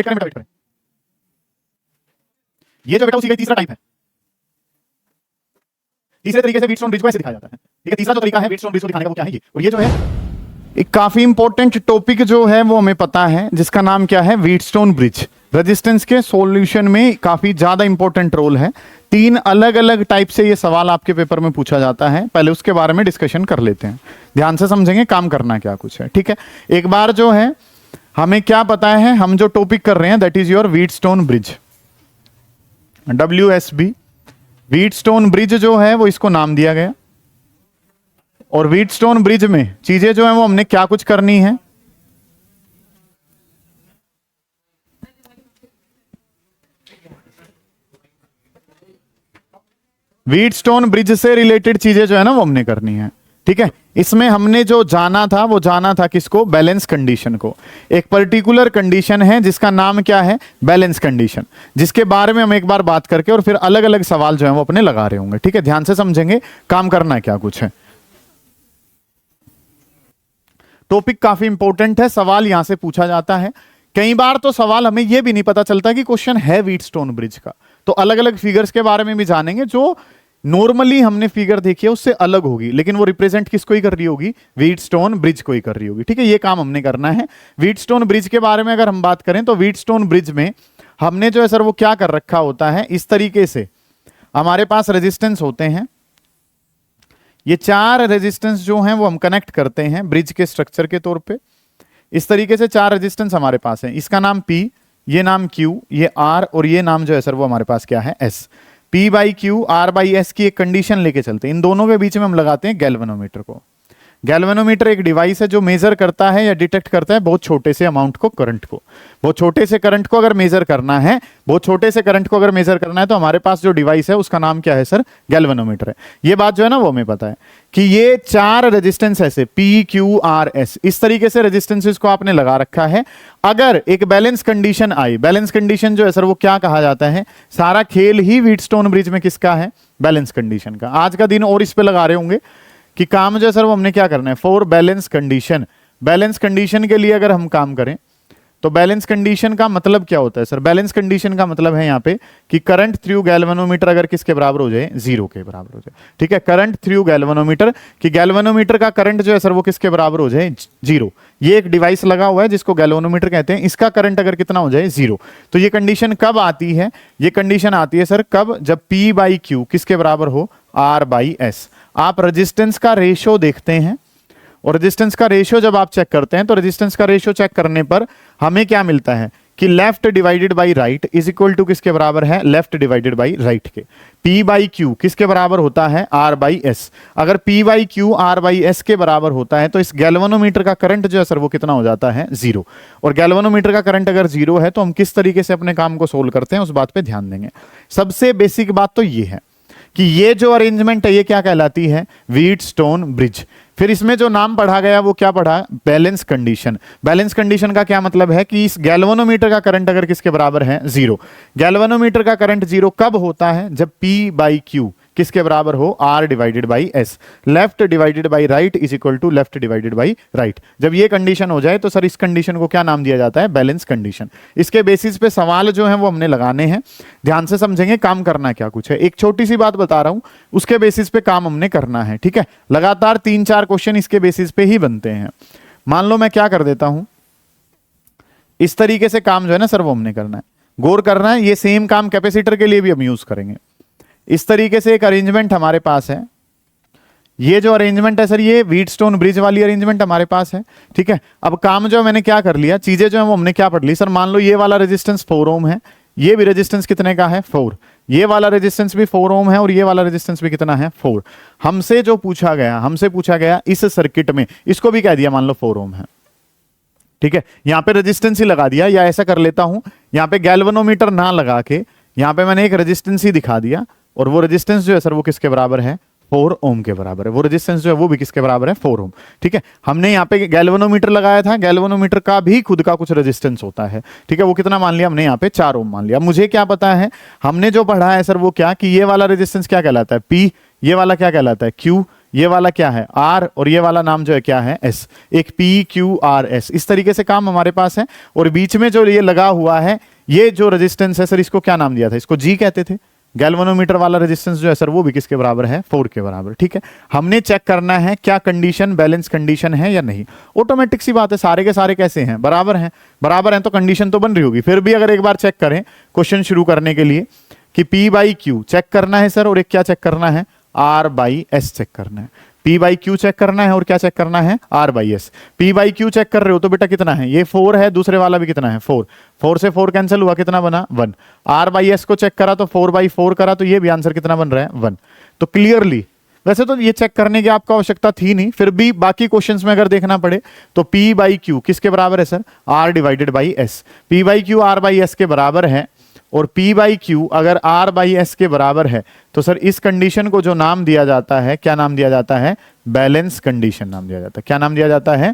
करें बेटा, वेट करें। ये जो बेटा उसी का तीसरा टाइप है। तीसरे तरीके से व्हीटस्टोन ब्रिज को ऐसे दिखाया जाता है, ठीक है। तीसरा जो तरीका है व्हीटस्टोन ब्रिज को दिखाने का वो क्या है, ये। और ये जो है एक काफी इंपॉर्टेंट टॉपिक जो है वो हमें पता है, जिसका नाम क्या है, व्हीटस्टोन ब्रिज। रेजिस्टेंस के सॉल्यूशन में काफी ज्यादा इंपॉर्टेंट रोल है। 3 अलग अलग टाइप से ये सवाल आपके पेपर में पूछा जाता है, पहले उसके बारे में डिस्कशन कर लेते हैं। ध्यान से समझेंगे काम करना क्या कुछ है, ठीक है। एक बार जो है हमें क्या पता है, हम जो टॉपिक कर रहे हैं that is your Wheatstone bridge, WSB। Wheatstone bridge जो है वो इसको नाम दिया गया, और व्हीटस्टोन ब्रिज में चीजें जो है वो हमने क्या कुछ करनी है, व्हीटस्टोन ब्रिज से रिलेटेड चीजें जो है ना वो हमने करनी है, ठीक है। इसमें हमने जो जाना था वो जाना था किसको, बैलेंस कंडीशन को। एक पर्टिकुलर कंडीशन है जिसका नाम क्या है, बैलेंस कंडीशन, जिसके बारे में हम एक बार बात करके और फिर अलग अलग सवाल जो है वो अपने लगा रहे होंगे, ठीक है। ध्यान से समझेंगे काम करना क्या कुछ है। टॉपिक काफी इंपॉर्टेंट है, सवाल यहां से पूछा जाता है। कई बार तो सवाल हमें यह भी नहीं पता चलता कि क्वेश्चन है व्हीटस्टोन ब्रिज का, तो अलग अलग फिगर्स के बारे में भी जानेंगे। जो नॉर्मली हमने फिगर देखी है उससे अलग होगी, लेकिन वो रिप्रेजेंट किसको ही कर रही होगी, व्हीटस्टोन ब्रिज को ही कर रही होगी, ठीक है। ये काम हमने करना है। व्हीटस्टोन ब्रिज के बारे में अगर हम बात करें तो व्हीटस्टोन ब्रिज में हमने जो है सर वो क्या कर रखा होता है, इस तरीके से हमारे पास रेजिस्टेंस होते हैं। ये 4 रेजिस्टेंस जो हैं वो हम कनेक्ट करते हैं ब्रिज के स्ट्रक्चर के तौर पे। इस तरीके से 4 रेजिस्टेंस हमारे पास है, इसका नाम P, ये नाम Q, ये R, और ये नाम जो है सर वो हमारे पास क्या है, S। P/Q, R/S की एक कंडीशन लेके चलते हैं। इन दोनों के बीच में हम लगाते हैं गैल्वेनोमीटर को। गैल्वेनोमीटर एक डिवाइस है जो मेजर करता है या डिटेक्ट करता है बहुत छोटे से अमाउंट को, करंट को। बहुत छोटे से करंट को अगर मेजर करना है, बहुत छोटे से करंट को अगर मेजर करना है तो हमारे पास जो डिवाइस है उसका नाम क्या है सर, गैल्वेनोमीटर है। ये बात जो है ना वो हमें पता है कि ये 4 रेजिस्टेंस ऐसे P/Q/R/S इस तरीके से रेजिस्टेंसेस को आपने लगा रखा है। अगर एक बैलेंस कंडीशन आई, बैलेंस कंडीशन जो है सर वो क्या कहा जाता है, सारा खेल ही व्हीटस्टोन ब्रिज में किसका है, बैलेंस कंडीशन का। आज का दिन और इस पे लगा रहे होंगे कि काम जो है सर वो हमने क्या करना है, for balance condition. Balance condition के लिए अगर हम काम करें तो बैलेंस कंडीशन का मतलब क्या होता है सर, बैलेंस कंडीशन का मतलब है यहाँ पे कि करंट थ्रू गैल्वेनोमीटर अगर किसके बराबर हो जाए, 0 के बराबर हो जाए, ठीक है। करंट थ्रू गैल्वेनोमीटर, कि गैल्वेनोमीटर का करंट जो है सर वो किसके बराबर हो जाए, 0। ये एक डिवाइस लगा हुआ है जिसको गैल्वेनोमीटर कहते हैं, इसका करंट अगर कितना हो जाए, 0। तो ये कंडीशन कब आती है, ये कंडीशन आती है सर कब, जब P/Q किसके बराबर हो, R/S। आप रेजिस्टेंस का रेशियो देखते हैं, और रेजिस्टेंस का रेशियो जब आप चेक करते हैं तो रेजिस्टेंस का रेशियो चेक करने पर हमें क्या मिलता है कि left divided by right is equal to किसके बराबर है, लेफ्ट डिवाइडेड बाई राइट के। P/Q किसके बराबर होता है, R/S। अगर P/Q R/S के बराबर होता है तो इस गैल्वेनोमीटर का करंट जो है सर वो कितना हो जाता है, 0। और गैल्वेनोमीटर का करंट अगर 0 है तो हम किस तरीके से अपने काम को सोल्व करते हैं उस बात पे ध्यान देंगे। सबसे बेसिक बात तो ये है कि ये जो अरेंजमेंट है ये क्या कहलाती है, व्हीटस्टोन ब्रिज। फिर इसमें जो नाम पढ़ा गया वो क्या पढ़ा, बैलेंस कंडीशन। बैलेंस कंडीशन का क्या मतलब है कि इस गैल्वेनोमीटर का करंट अगर किसके बराबर है, 0। गैल्वेनोमीटर का करंट 0 कब होता है, जब P/Q किसके बराबर हो, R/S। Left divided by right is equal to left divided by right. जब ये कंडीशन हो जाए तो सर इस कंडीशन को क्या नाम दिया जाता है, बैलेंस कंडीशन। इसके बेसिस पे सवाल जो है वो हमने लगाने हैं, ध्यान से समझेंगे काम करना क्या कुछ है। एक छोटी सी बात बता रहा हूं, उसके बेसिस पे काम हमने करना है, ठीक है। लगातार 3-4 क्वेश्चन इसके बेसिस पे ही बनते हैं। मान लो मैं क्या कर देता हूं, इस तरीके से काम जो है ना सर वो हमने करना है, गौर करना है। ये सेम काम कैपेसिटर के लिए भी हम यूज करेंगे। इस तरीके से एक अरेंजमेंट हमारे पास है, ये जो अरेंजमेंट है सर ये व्हीटस्टोन ब्रिज वाली अरेंजमेंट हमारे पास है, ठीक है। अब काम जो मैंने क्या कर लिया, चीजें जो है वो हमने क्या पढ़ ली सर। मान लो ये वाला रेजिस्टेंस 4 ओम है, ये भी रेजिस्टेंस कितने का है, 4। ये वाला रेजिस्टेंस भी 4 ओम है और ये वाला रेजिस्टेंस भी कितना है, 4। हमसे जो पूछा गया इस सर्किट में, इसको भी कह दिया मान लो 4 ओम है, ठीक है। यहां पे रेजिस्टेंस ही लगा दिया, या ऐसा कर लेता हूं यहां पे गैल्वेनोमीटर ना लगा के यहां पे मैंने एक रेजिस्टेंस ही दिखा दिया, और वो रेजिस्टेंस जो है सर वो किसके बराबर है, 4 ओम के बराबर है। वो रेजिस्टेंस जो है वो भी किसके बराबर है, 4 ओम, ठीक है। हमने यहाँ पे गैल्वेनोमीटर लगाया था, गैल्वेनोमीटर का भी खुद का कुछ रेजिस्टेंस होता है, ठीक है। वो कितना मान लिया हमने, यहाँ पे 4 ओम मान लिया। मुझे क्या पता है, हमने जो पढ़ा है सर वो क्या, कि ये वाला रेजिस्टेंस क्या कहलाता है, P, ये वाला क्या कहलाता है, Q, ये वाला क्या है R, और ये वाला नाम जो है क्या है S, एक PQRS, इस तरीके से काम हमारे पास है। और बीच में जो ये लगा हुआ है, ये जो रेजिस्टेंस है सर, इसको क्या नाम दिया था, इसको G कहते थे। गैल्वेनोमीटर वाला रेजिस्टेंस जो है सर, वो भी किसके बराबर है, 4 के बराबर। ठीक है, हमने चेक करना है क्या कंडीशन बैलेंस कंडीशन है या नहीं। ऑटोमेटिक सी बात है, सारे के सारे कैसे हैं, बराबर हैं। बराबर हैं तो कंडीशन तो बन रही होगी। फिर भी अगर एक बार चेक करें क्वेश्चन शुरू करने के लिए कि P बाई Q चेक करना है सर, और एक क्या चेक करना है, R बाई S चेक करना है। P बाई Q चेक करना है और क्या चेक करना है, R बाई S। P बाई Q चेक कर रहे हो तो बेटा कितना है, ये 4 है, दूसरे वाला भी कितना है 4, 4 से 4 कैंसिल हुआ, कितना बना 1। R बाई S को चेक करा तो 4 बाई 4 करा तो ये भी आंसर कितना बन रहा है 1। तो क्लियरली, वैसे तो ये चेक करने की आपको आवश्यकता थी नहीं, फिर भी बाकी क्वेश्चंस में अगर देखना पड़े तो P बाई Q किसके बराबर है sir, R divided by S। P बाई Q R बाई S के बराबर है, और P बाई Q अगर R बाई S के बराबर है तो सर इस कंडीशन को जो नाम दिया जाता है, क्या नाम दिया जाता है, बैलेंस कंडीशन नाम दिया जाता है। क्या नाम दिया जाता है,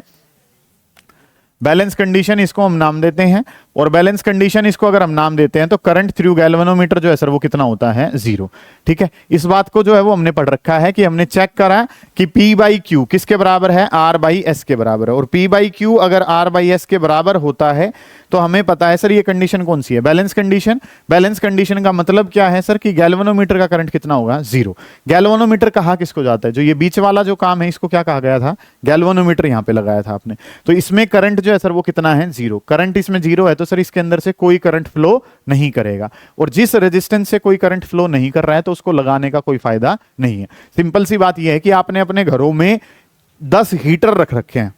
बैलेंस कंडीशन इसको हम नाम देते हैं। और बैलेंस कंडीशन इसको अगर हम नाम देते हैं तो करंट थ्रू गैल्वेनोमीटर जो है सर वो कितना होता है, 0। ठीक है, इस बात को जो है वो हमने पढ़ रखा है कि हमने चेक करा कि P बाई Q किसके बराबर है, R बाई S के बराबर है। और P बाई Q अगर R बाई S के बराबर होता है तो हमें पता है सर ये कंडीशन कौन सी है, बैलेंस कंडीशन। बैलेंस कंडीशन का मतलब क्या है सर कि गैल्वेनोमीटर का करंट कितना होगा, 0। गैल्वेनोमीटर कहा किसको जाता है, जो ये बीच वाला जो काम है इसको क्या कहा गया था, गैल्वेनोमीटर यहां पे लगाया था आपने। तो इसमें करंट जो है सर वो कितना है, 0। करंट इसमें 0 है तो सर इसके अंदर से कोई करंट फ्लो नहीं करेगा। और जिस रेजिस्टेंस से कोई करंट फ्लो नहीं कर रहा है तो उसको लगाने का कोई फायदा नहीं है। सिंपल सी बात यह है कि आपने अपने घरों में 10 हीटर रख रखे हैं,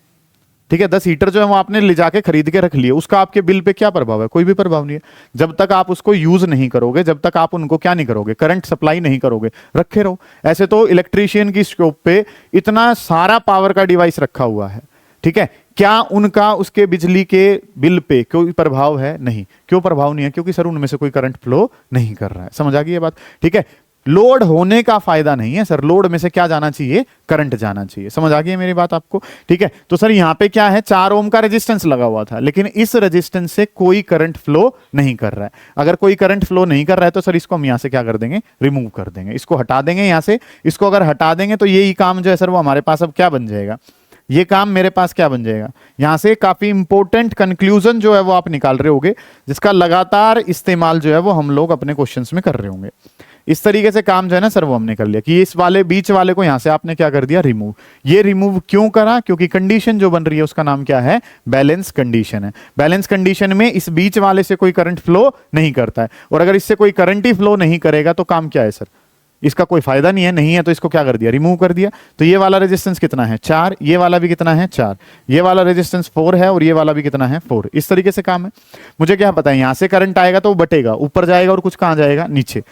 ठीक है, 10 हीटर जो है वो आपने ले जाके खरीद के रख लिए, उसका आपके बिल पे क्या प्रभाव है, कोई भी प्रभाव नहीं है। जब तक आप उसको यूज नहीं करोगे, जब तक आप उनको क्या नहीं करोगे, करंट सप्लाई नहीं करोगे, रखे रहो। ऐसे तो इलेक्ट्रीशियन की शॉप पे इतना सारा पावर का डिवाइस रखा हुआ है, ठीक है, क्या उनका उसके बिजली के बिल पे कोई प्रभाव है, नहीं। क्यों प्रभाव नहीं है, क्योंकि सर उनमें से कोई करंट फ्लो नहीं कर रहा है। समझ आ गई ये बात, ठीक है। लोड होने का फायदा नहीं है सर, लोड में से क्या जाना चाहिए, करंट जाना चाहिए। समझ आ गई है मेरी बात आपको, ठीक है। तो सर यहां पे क्या है, 4 ओम का रेजिस्टेंस लगा हुआ था, लेकिन इस रेजिस्टेंस से कोई करंट फ्लो नहीं कर रहा है। अगर कोई करंट फ्लो नहीं कर रहा है तो सर इसको हम यहां से क्या कर देंगे, रिमूव कर देंगे, इसको हटा देंगे यहां से। इसको अगर हटा देंगे तो यही काम जो है सर वो हमारे पास अब क्या बन जाएगा, ये काम मेरे पास क्या बन जाएगा, यहां से काफी इंपॉर्टेंट कंक्लूजन जो है वो आप निकाल रहे होंगे, जिसका लगातार इस्तेमाल जो है वो हम लोग अपने क्वेश्चंस में कर रहे होंगे। इस तरीके से काम जो है ना सर वो हमने कर लिया कि इस वाले बीच वाले को यहां से आपने क्या कर दिया, रिमूव। ये रिमूव क्यों करा, क्योंकि कंडीशन जो बन रही है उसका नाम क्या है, बैलेंस कंडीशन है। बैलेंस कंडीशन में इस बीच वाले से कोई करंट फ्लो नहीं करता है, और अगर इससे कोई करंट ही फ्लो नहीं करेगा तो काम क्या है सर, इसका कोई फायदा नहीं है, नहीं है तो इसको क्या कर दिया, रिमूव कर दिया। तो ये वाला रेजिस्टेंस कितना है, 4, ये वाला भी कितना है 4, ये वाला रेजिस्टेंस 4 है, और ये वाला भी कितना है 4। इस तरीके से काम है। मुझे क्या पता है, यहां से करंट आएगा तो वो बटेगा, ऊपर जाएगा और कुछ कहां जाएगा, नीचे।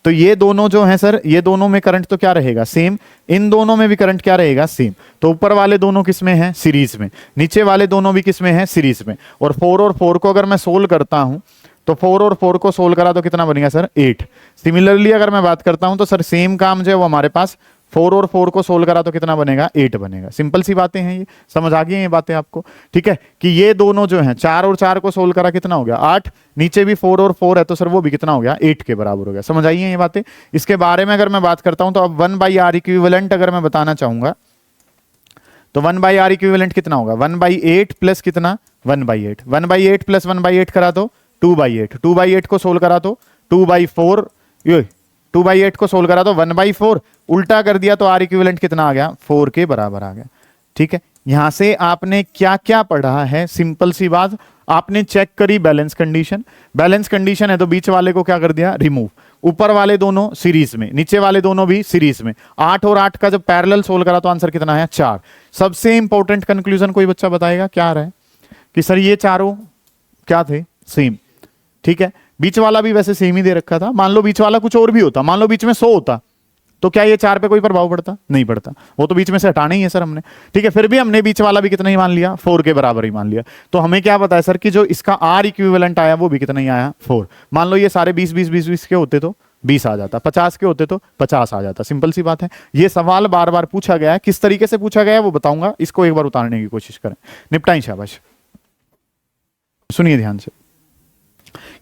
तो ये दोनों जो है सर, ये दोनों में करंट तो क्या रहेगा, सेम। इन दोनों में भी करंट क्या रहेगा, सेम। तो ऊपर वाले दोनों किस में है, सीरीज में, नीचे वाले दोनों भी किस में है, सीरीज में। और 4 और 4 को अगर मैं सोल्व करता हूं तो 4 और 4 को सोल्व करा तो कितना बनेगा सर, 8। सिमिलरली अगर मैं बात करता हूं तो सर सेम काम जो है वो हमारे पास 4 और 4 को सोल्व करा तो कितना बनेगा, 8 बनेगा। सिंपल सी बातें हैं ये, समझ आ गई हैं ये बातें आपको, ठीक है। कि ये दोनों जो हैं 4 और 4 को सोल्व करा कितना हो गया, 8, नीचे भी 4 और 4 है तो सर वो भी कितना हो गया, 8 के बराबर हो गया। समझ आई है ये बातें। इसके बारे में अगर मैं बात करता हूं तो अब 1/r इक्विवेलेंट अगर मैं बताना चाहूंगा तो 1/r इक्विवेलेंट कितना होगा, 1/8 प्लस कितना, 1/8, 1/8 प्लस 1/8 करा तो 2/8, 2/8 को सोल्व करा तो 2/4, 2/8 को सोल्व करा तो 1/4, उल्टा कर दिया तो आर इक्विवेलेंट कितना आ गया, 4 के बराबर आ गया। ठीक है, यहां से आपने क्या क्या पढ़ा है, सिंपल सी बात, आपने चेक करी बैलेंस कंडीशन। बैलेंस कंडीशन है तो बीच वाले को क्या कर दिया, रिमूव। ऊपर वाले दोनों सीरीज में, नीचे वाले दोनों भी सीरीज में। 8 और 8 का जब पैरेलल सोल्व करा तो आंसर कितना है, 4। सबसे इंपॉर्टेंट कंक्लूजन कोई बच्चा बताएगा क्या आ रहा है, कि सर ये चारों क्या थे, सेम। ठीक है, बीच वाला भी वैसे सेम ही दे रखा था। मान लो बीच वाला कुछ और भी होता, मान लो बीच में 100 होता, तो क्या ये 4 पे कोई प्रभाव पड़ता, नहीं पड़ता, वो तो बीच में से हटाना ही है सर हमने। ठीक है, फिर भी हमने बीच वाला भी कितना ही मान लिया, 4 के बराबर ही मान लिया। तो हमें क्या पता है सर कि जो इसका आर इक्विवेलेंट आया वो भी कितना ही आया, 4। मान लो ये सारे 20 के होते तो 20 आ जाता, 50 के होते तो 50 आ जाता। सिंपल सी बात है। ये सवाल बार बार पूछा गया है, किस तरीके से पूछा गया है वो बताऊंगा, इसको एक बार उतारने की कोशिश करें। निपटाई, शाबाश। सुनिए ध्यान से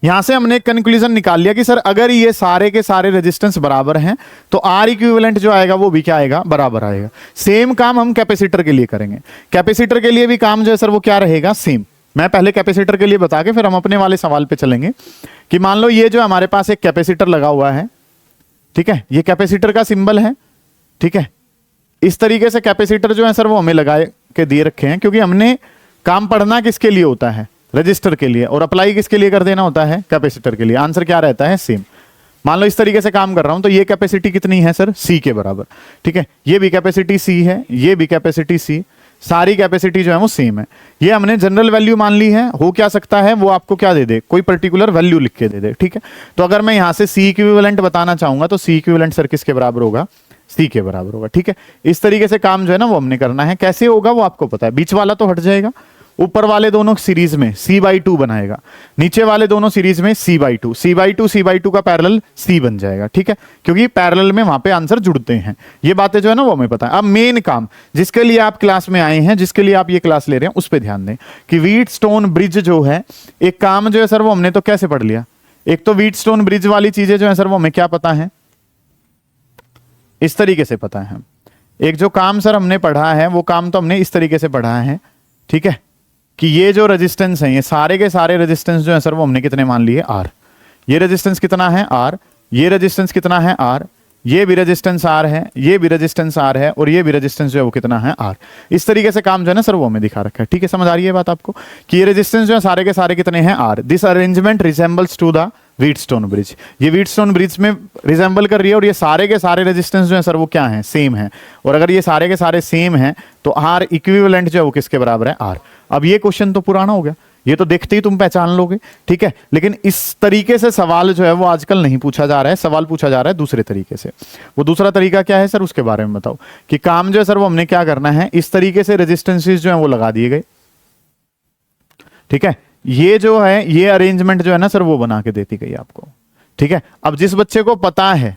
यहां से हमने कंक्लूजन निकाल लिया कि सर अगर ये सारे के सारे रेजिस्टेंस बराबर हैं तो आर इक्विवेलेंट जो आएगा वो भी क्या आएगा, बराबर आएगा। सेम काम हम कैपेसिटर के लिए करेंगे। कैपेसिटर के लिए भी काम जो है सर वो क्या रहेगा, सेम। मैं पहले कैपेसिटर के लिए बता के फिर हम अपने वाले सवाल पे चलेंगे कि मान लो ये जो हमारे पास एक कैपेसिटर लगा हुआ है, ठीक है, ये कैपेसिटर का सिंबल है, ठीक है। इस तरीके से कैपेसिटर जो है सर वो हमें लगा के दिए रखे हैं, क्योंकि हमने काम पढ़ना किसके लिए होता है, रजिस्टर के लिए, और अप्लाई किसके लिए कर देना होता है, कैपेसिटर के लिए। आंसर क्या रहता है, सेम। मान लो इस तरीके से काम कर रहा हूं तो ये कैपेसिटी कितनी है सर, सी के बराबर, ठीक है। ये भी कैपेसिटी सी है, ये भी कैपेसिटी सी, सारी कैपेसिटी जो है वो सेम है। ये हमने जनरल वैल्यू मान ली है। हो क्या सकता है, वो आपको क्या दे दे, कोई पर्टिकुलर वैल्यू लिख के दे दे, ठीक है। तो अगर मैं यहां से सी इक्विवेलेंट बताना चाहूंगा तो सी इक्विवेलेंट सर किसके बराबर होगा, सी के बराबर होगा, ठीक है। इस तरीके से काम जो है ना वो हमने करना है। कैसे होगा वो आपको पता है, बीच वाला तो हट जाएगा, ऊपर वाले दोनों सीरीज में c/2 बनाएगा, नीचे वाले दोनों सीरीज में c/2, c/2 का पैरेलल c बन जाएगा, ठीक है, क्योंकि पैरेलल में वहां पे आंसर जुड़ते हैं। ये बातें जो है ना वो हमें पता है। अब मेन काम जिसके लिए आप क्लास में आए हैं, जिसके लिए आप ये क्लास ले रहे हैं, उस पर ध्यान दें कि व्हीटस्टोन ब्रिज जो है, एक काम जो है सर वो हमने तो कैसे पढ़ लिया। एक तो व्हीटस्टोन ब्रिज वाली चीजें जो है सर वो हमें क्या पता है, इस तरीके से पता है। एक जो काम सर हमने पढ़ा है वो काम तो हमने इस तरीके से पढ़ा है, ठीक है, कि ये जो रेजिस्टेंस है, ये सारे के सारे रेजिस्टेंस जो है सर वो हमने कितने मान लिए, आर। ये रेजिस्टेंस कितना है, आर। ये रेजिस्टेंस कितना है, आर। ये भी रेजिस्टेंस आर है, ये भी रेजिस्टेंस आर है, और ये भी रेजिस्टेंस जो है वो कितना है, आर। इस तरीके से काम जो है ना सर वो हमें दिखा रखा है, ठीक है। समझ आ रही है बात आपको कि ये रेजिस्टेंस जो है सारे के सारे कितने हैं, R. This arrangement resembles to the Wheatstone bridge. ये व्हीटस्टोन ब्रिज में रिजेंबल कर रही है, और ये सारे के सारे रेजिस्टेंस जो है सर वो क्या है, सेम है। और अगर ये सारे के सारे सेम हैं तो आर इक्विवेलेंट जो है वो किसके बराबर है, आर। अब ये क्वेश्चन तो पुराना हो गया, ये तो देखते ही तुम पहचान लोगे, ठीक है। लेकिन इस तरीके से सवाल जो है वो आजकल नहीं पूछा जा रहा है, सवाल पूछा जा रहा है दूसरे तरीके से। वो दूसरा तरीका क्या है सर, उसके बारे में बताओ कि काम जो है सर वो हमने क्या करना है, इस तरीके से रेजिस्टेंसेस जो है वो लगा दिए गए, ठीक है। ये जो है ये अरेंजमेंट जो है ना सर वो बना के देती गई आपको, ठीक है। अब जिस बच्चे को पता है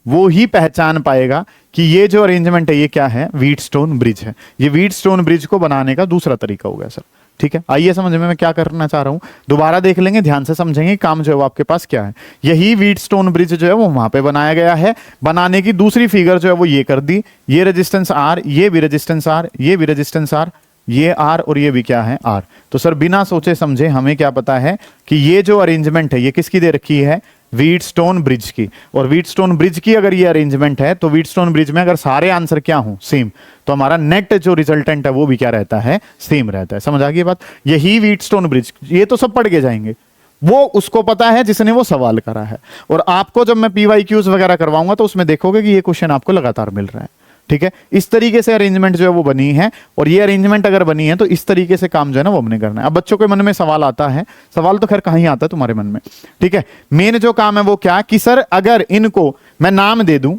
वो ही पहचान पाएगा कि ये जो अरेंजमेंट है ये क्या है, व्हीटस्टोन ब्रिज है। ये व्हीटस्टोन ब्रिज को बनाने का दूसरा तरीका हो गया सर, ठीक है। आइए समझ में मैं क्या करना चाह रहा हूं, दोबारा देख लेंगे, ध्यान से समझेंगे काम जो है वो आपके पास क्या है। यही व्हीटस्टोन ब्रिज जो है वो वहां पे बनाया गया है। बनाने की दूसरी फिगर जो है वो ये कर दी, ये रेजिस्टेंस आर, ये भी रेजिस्टेंस आर, ये भी रेजिस्टेंस आर, ये आर, और ये भी क्या है, आर। तो सर बिना सोचे समझे हमें क्या पता है कि ये जो अरेंजमेंट है ये किसकी दे रखी है, व्हीटस्टोन ब्रिज की। और व्हीटस्टोन ब्रिज की अगर ये अरेंजमेंट है तो व्हीटस्टोन ब्रिज में अगर सारे आंसर क्या हो, सेम, तो हमारा नेट जो रिजल्टेंट है वो भी क्या रहता है, सेम रहता है। समझ आ गई बात। यही व्हीटस्टोन ब्रिज, ये तो सब पढ़ के जाएंगे, वो उसको पता है जिसने वो सवाल करा है। और आपको जब मैं PYQs वगैरह करवाऊंगा तो उसमें देखोगे कि ये क्वेश्चन आपको लगातार मिल रहा है, ठीक है। इस तरीके से अरेंजमेंट जो है वो बनी है, और ये अरेंजमेंट अगर बनी है तो इस तरीके से काम जो है ना वो हमने करना है। अब बच्चों के मन में सवाल आता है, सवाल तो खैर कहीं आता है तुम्हारे मन में, ठीक है। मेन जो काम है वो क्या कि सर अगर इनको मैं नाम दे दूं,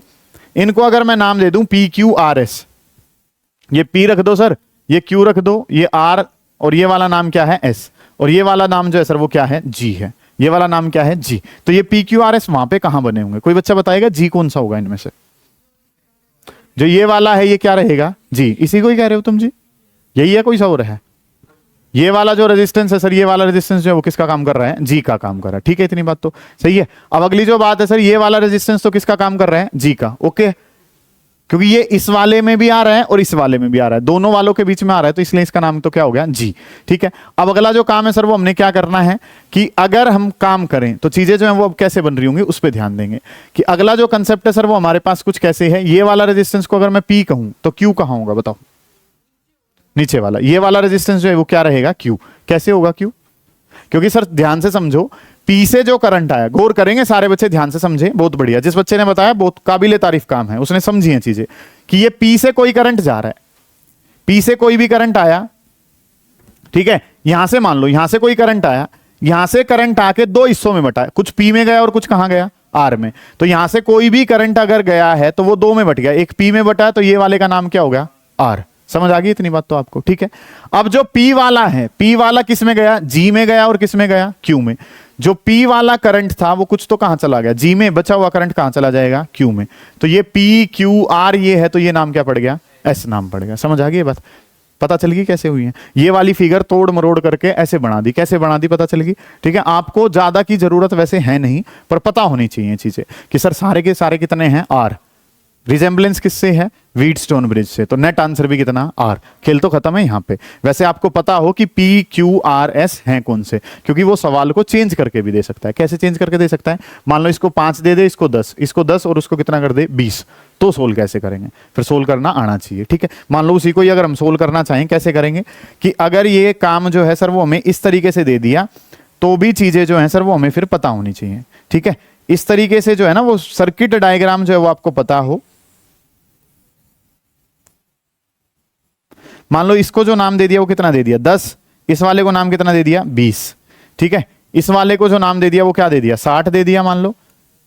इनको अगर मैं नाम दे दूं PQRS, ये P रख दो सर, ये Q रख दो, ये R, और ये वाला नाम क्या है, S, और ये वाला नाम जो है सर वो क्या है, G है। ये वाला नाम क्या है, G। तो ये PQRS वहां पे कहां बने होंगे, कोई बच्चा बताएगा G कौन सा होगा इनमें से। जो ये वाला है ये क्या रहेगा, जी। इसी को ही कह रहे हो तुम जी, यही है, कोई सा और है। ये वाला जो रेजिस्टेंस है सर, ये वाला रेजिस्टेंस जो है वो किसका काम कर रहा है, जी का काम कर रहा है, ठीक है। इतनी बात तो सही है। अब अगली जो बात है सर, ये वाला रेजिस्टेंस तो किसका काम कर रहा है, जी का, ओके। क्योंकि ये इस वाले में भी आ रहा है और इस वाले में भी आ रहा है, दोनों वालों के बीच में आ रहा है, तो इसलिए इसका नाम तो क्या हो गया, जी, ठीक है। अब अगला जो काम है सर वो हमने क्या करना है कि अगर हम काम करें तो चीजें जो है वो अब कैसे बन रही होंगी उस पर ध्यान देंगे। कि अगला जो कंसेप्ट है सर वो हमारे पास कुछ कैसे है, ये वाला रेजिस्टेंस को अगर मैं P कहूं तो Q कहां होगा बताओ, नीचे वाला। ये वाला रेजिस्टेंस जो है वो क्या रहेगा, Q। कैसे होगा Q, क्योंकि सर ध्यान से समझो, P से जो करंट आया, गौर करेंगे सारे बच्चे, ध्यान से समझे, बहुत बढ़िया। जिस बच्चे ने बताया बहुत काबिले तारीफ काम है, उसने समझी है चीजें कि ये P से कोई करंट जा रहा है, P से कोई भी करंट आया, ठीक है। यहां से मान लो यहां से कोई करंट आया, यहां से करंट आके दो हिस्सों में बटा, कुछ P में गया और कुछ कहां गया, R में। तो यहां से कोई भी करंट अगर गया है तो वो दो में बट गया, एक P में बटा, तो ये वाले का नाम क्या हो गया, R। समझ आ गई इतनी बात तो आपको, ठीक है। अब जो P वाला है, P वाला किस में गया, G में गया, और किस में गया, Q में। जो P वाला करंट था वो कुछ तो कहां चला गया, G में, बचा हुआ करंट कहां चला जाएगा, Q में। तो ये P Q R ये है, तो ये नाम क्या पड़ गया, S नाम पड़ गया। समझ आ गई बात। पता चल गई कैसे हुई है? ये वाली फिगर तोड़ मरोड़ करके ऐसे बना दी, कैसे बना दी पता चल गई, ठीक है। आपको ज्यादा की जरूरत वैसे है नहीं, पर पता होनी चाहिए चीजें कि सर सारे के सारे कितने हैं, आर। रिजेंबलेंस किससे है? व्हीटस्टोन ब्रिज से। तो नेट आंसर भी कितना? आर। खेल तो खत्म है यहां पे। वैसे आपको पता हो कि पी क्यू आर एस हैं कौन से, क्योंकि वो सवाल को चेंज करके भी दे सकता है। कैसे चेंज करके दे सकता है? मान लो इसको 5 दे दे, इसको 10, इसको 10 और उसको कितना कर दे 20, तो सोल्व कैसे करेंगे? फिर सोल्व करना आना चाहिए, ठीक है। मान लो उसी को ही अगर हम सोल्व करना चाहें, कैसे करेंगे कि अगर ये काम जो है सर वो हमें इस तरीके से दे दिया, तो भी चीजें जो है सर वो हमें फिर पता होनी चाहिए, ठीक है। इस तरीके से जो है ना वो सर्किट डायग्राम जो है वो आपको पता हो। मान लो इसको जो नाम दे दिया वो कितना दे दिया 10, इस वाले को नाम कितना दे दिया 20, ठीक है। इस वाले को जो नाम दे दिया वो क्या दे दिया 60 दे दिया। मान लो